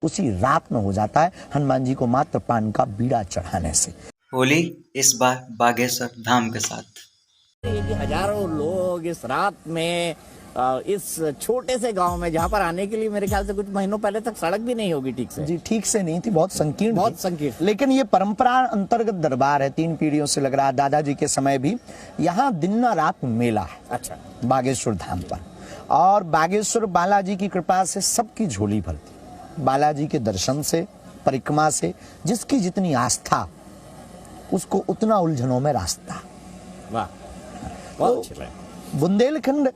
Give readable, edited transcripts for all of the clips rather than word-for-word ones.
उसी रात में हो जाता है हनुमान जी को मात्र पान का बीड़ा चढ़ाने से। होली इस बार बागेश्वर धाम के साथ हजारों लोग इस रात में इस छोटे से गांव में, जहां पर आने के लिए मेरे ख्याल से कुछ महीनों पहले तक सड़क भी नहीं होगी ठीक से। जी ठीक से नहीं थी, बहुत संकीर्ण, बहुत संकीर्ण। लेकिन ये परंपरा अंतर्गत दरबार है, 3 पीढ़ियों से लग रहा है। दादाजी के समय भी यहाँ दिन रात मेला है। अच्छा। बागेश्वर धाम पर, और बागेश्वर बालाजी की कृपा से सबकी झोली भरती। बालाजी के दर्शन से, परिक्रमा से जिसकी जितनी आस्था, उसको उतना उलझनों में रास्ता। वाह, बहुत अच्छा है। बुंदेलखंड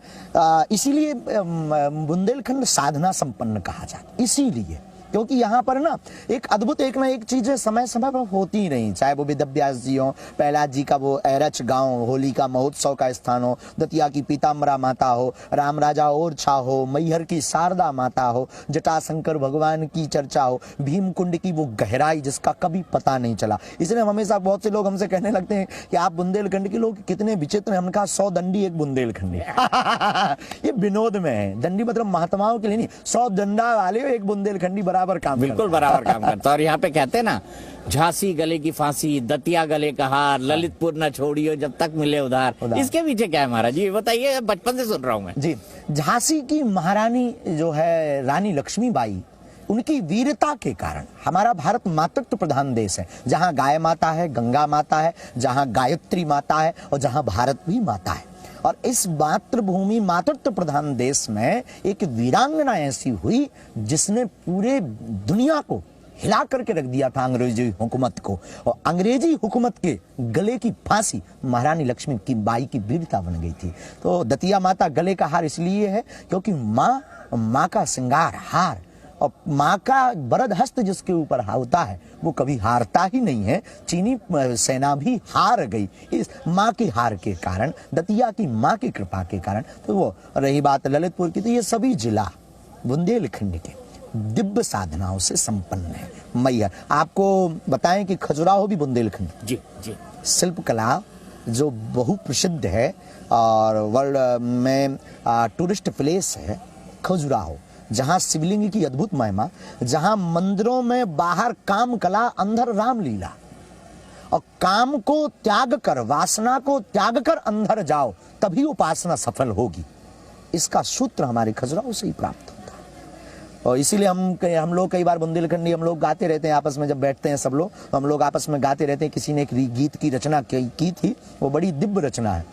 इसीलिए बुंदेलखंड साधना संपन्न कहा जाता, इसीलिए क्योंकि यहाँ पर ना एक अद्भुत एक ना एक चीजें समय समय पर होती ही नहीं, चाहे वो वेदव्यास जी हो, प्रहलाद जी का वो एरच गांव होली का महोत्सव का स्थान हो, दतिया की पीताम्बरा माता हो, राम राजा ओरछा हो, मैहर की शारदा माता हो, जटाशंकर भगवान की चर्चा हो, भीमकुंड की वो गहराई जिसका कभी पता नहीं चला। इसलिए हमेशा बहुत से लोग हमसे कहने लगते हैं कि आप बुंदेलखंड के लोग कितने विचित्र हैं। हमने कहा 100 दंडी एक बुंदेलखंडी। ये विनोद में है, दंडी मतलब महात्माओं के लिए नहीं, 100 डंडा वाले एक बुंदेलखंडी बराबर काम, बिल्कुल बराबर काम करता। और यहाँ पे कहते हैं ना, झांसी गले की फांसी, दतिया गले का हार, ललितपुर न छोड़ियो जब तक मिले उधार। इसके पीछे क्या है महाराज जी, बताइए, बचपन से सुन रहा हूँ मैं। जी, झांसी की महारानी जो है रानी लक्ष्मीबाई, उनकी वीरता के कारण हमारा भारत मातृत्व प्रधान देश है, जहाँ गाय माता है, गंगा माता है, जहाँ गायत्री माता है और जहाँ भारत भी माता है। और इस मातृभूमि मातृत्व प्रधान देश में एक वीरांगना ऐसी हुई जिसने पूरे दुनिया को हिला करके रख दिया था अंग्रेजी हुकूमत को, और अंग्रेजी हुकूमत के गले की फांसी महारानी लक्ष्मी की बाई की वीरता बन गई थी। तो दतिया माता गले का हार इसलिए है क्योंकि माँ का श्रृंगार हार, और माँ का वरद हस्त जिसके ऊपर होता है वो कभी हारता ही नहीं है। चीनी सेना भी हार गई इस माँ की हार के कारण, दतिया की माँ की कृपा के कारण। तो वो रही बात ललितपुर की, तो ये सभी जिला बुंदेलखंड के दिव्य साधनाओं से संपन्न है। मैहर आपको बताएं कि खजुराहो भी बुंदेलखंड। जी जी। शिल्पकला जो बहु प्रसिद्ध है और वर्ल्ड में टूरिस्ट प्लेस है खजुराहो, जहां शिवलिंग की अद्भुत महिमा, जहां मंदिरों में बाहर काम कला, अंदर रामलीला, और काम को त्याग कर, वासना को त्याग कर अंदर जाओ तभी उपासना सफल होगी। इसका सूत्र हमारे खजुराहो से ही प्राप्त होता है। और इसीलिए हम लोग कई बार बुंदेलखंडी हम लोग गाते रहते हैं आपस में, जब बैठते हैं सब लोग तो हम लोग आपस में गाते रहते हैं। किसी ने एक गीत की रचना की थी, वो बड़ी दिव्य रचना है।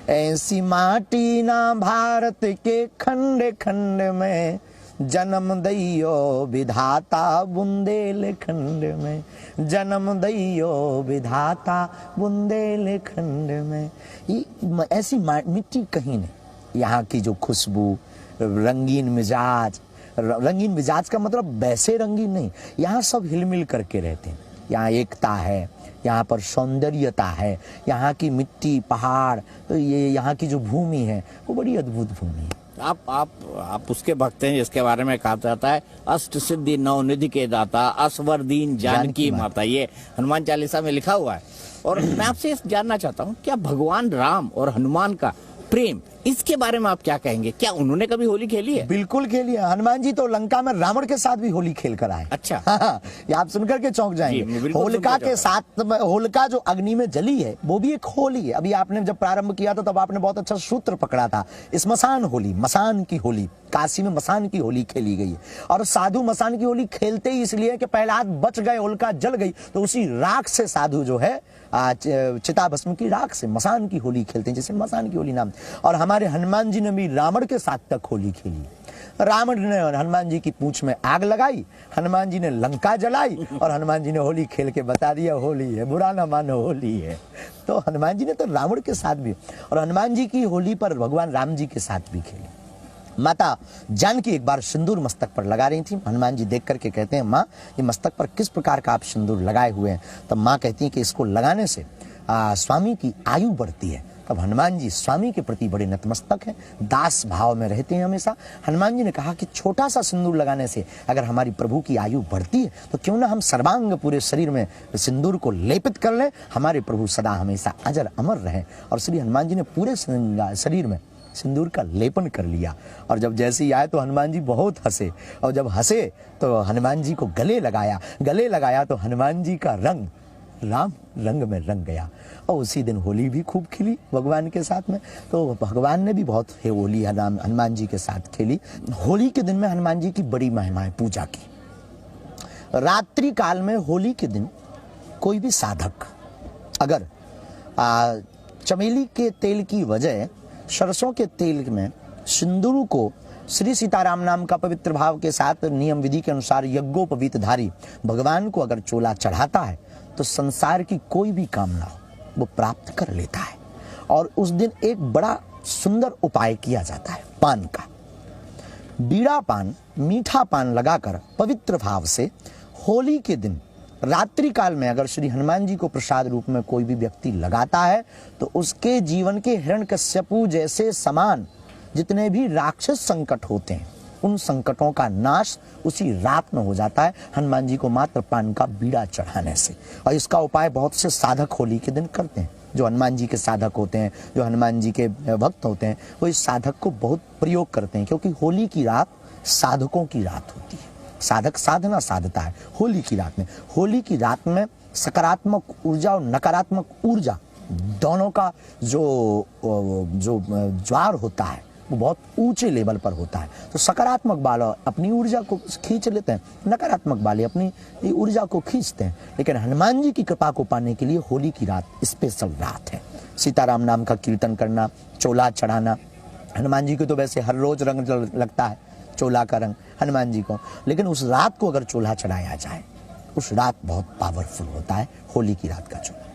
ऐसी माटी ना भारत के खंड खंड में, जन्म दैयो विधाता बुंदेलखंड में, जन्म दैयो विधाता बुंदेलखंड में। ऐसी मिट्टी कहीं नहीं। यहाँ की जो खुशबू, रंगीन मिजाज, रंगीन मिजाज का मतलब वैसे रंगीन नहीं, यहाँ सब हिलमिल करके रहते हैं। यहाँ एकता है, यहाँ पर सौंदर्यता है, यहाँ की मिट्टी, पहाड़, तो ये यहाँ की जो भूमि है वो बड़ी अद्भुत भूमि है। आप उसके भक्त हैं जिसके बारे में कहा जाता है, अष्ट सिद्धि नौ निधि के दाता, असवर दीन जानकी माता। ये हनुमान चालीसा में लिखा हुआ है। और मैं आपसे जानना चाहता हूँ, क्या भगवान राम और हनुमान का प्रेम, इसके बारे में आप क्या कहेंगे? क्या उन्होंने कभी होली खेली है? बिल्कुल खेली है। हनुमान जी तो लंका में रावण के साथ भी होली खेल कर आए। अच्छा। हाँ, ये आप सुनकर के चौंक जाएंगे। होलिका के साथ, होलिका जो अग्नि में जली है वो भी एक होली है। अभी आपने जब प्रारंभ किया था तब आपने बहुत अच्छा सूत्र पकड़ा था, स्मशान होली, मसान की होली। काशी में मसान की होली खेली गई है, और साधु मसान की होली खेलते ही इसलिए कि प्रहलाद बच गए, होलिका जल गई, तो उसी राख से साधु जो है चिता भस्म की राख से मसान की होली खेलते हैं, जिसे मसान की होली नाम। और हमारे हनुमान जी ने भी रावण के साथ तक होली खेली। रावण ने हनुमान जी की पूंछ में आग लगाई, हनुमान जी ने लंका जलाई, और हनुमान जी ने होली खेल के बता दिया होली है, बुरा ना मानो होली है। तो हनुमान जी ने तो रावण के साथ भी, और हनुमान जी की होली पर भगवान राम जी के साथ भी खेली। माता जानकी एक बार सिंदूर मस्तक पर लगा रही थी। हनुमान जी देख करके कहते हैं, माँ ये मस्तक पर किस प्रकार का आप सिंदूर लगाए हुए हैं? तब माँ कहती है कि इसको लगाने से स्वामी की आयु बढ़ती है। तब हनुमान जी स्वामी के प्रति बड़े नतमस्तक हैं, दास भाव में रहते हैं हमेशा। हनुमान जी ने कहा कि छोटा सा सिंदूर लगाने से अगर हमारी प्रभु की आयु बढ़ती है तो क्यों ना हम सर्वांग पूरे शरीर में सिंदूर को लेपित कर लें, हमारे प्रभु सदा हमेशा अजर अमर रहें। और श्री हनुमान जी ने पूरे शरीर में सिंदूर का लेपन कर लिया। और जब जैसे ही आए तो हनुमान जी बहुत हंसे, और जब हंसे तो हनुमान जी को गले लगाया तो हनुमान जी का रंग राम रंग में रंग गया। और उसी दिन होली भी खूब खिली भगवान के साथ में। तो भगवान ने भी बहुत होली हनुमान जी के साथ खेली। होली के दिन में हनुमान जी की बड़ी महिमा है पूजा की। रात्रि काल में होली के दिन कोई भी साधक अगर चमेली के तेल की वजह सरसों के तेल में सिंदूर को श्री सीताराम नाम का पवित्र भाव के साथ नियम विधि के अनुसार यज्ञोपवीतधारी भगवान को अगर चोला चढ़ाता है तो संसार की कोई भी कामना हो वो प्राप्त कर लेता है। और उस दिन एक बड़ा सुंदर उपाय किया जाता है पान का। बीड़ा पान, मीठा पान लगाकर पवित्र भाव से होली के दिन रात्रि काल में अगर श्री हनुमान जी को प्रसाद रूप में कोई भी व्यक्ति लगाता है तो उसके जीवन के हिरण्यकश्यपु जैसे समान जितने भी राक्षस संकट होते हैं उन संकटों का नाश उसी रात में हो जाता है हनुमान जी को मात्र पान का बीड़ा चढ़ाने से। और इसका उपाय बहुत से साधक होली के दिन करते हैं। जो हनुमान जी के साधक होते हैं, जो हनुमान जी के भक्त होते हैं, वो इस साधक को बहुत प्रयोग करते हैं, क्योंकि होली की रात साधकों की रात होती है। साधक साधना साधता है होली की रात में। होली की रात में सकारात्मक ऊर्जा और नकारात्मक ऊर्जा दोनों का जो ज्वार होता है वो बहुत ऊंचे लेवल पर होता है। तो सकारात्मक वाले अपनी ऊर्जा को खींच लेते हैं, नकारात्मक वाले अपनी ऊर्जा को खींचते हैं। लेकिन हनुमान जी की कृपा को पाने के लिए होली की रात स्पेशल रात है। सीताराम नाम का कीर्तन करना, चोला चढ़ाना। हनुमान जी को तो वैसे हर रोज रंग लगता है, चोला का रंग हनुमान जी को, लेकिन उस रात को अगर चोला चढ़ाया जाए उस रात बहुत पावरफुल होता है होली की रात का चोला।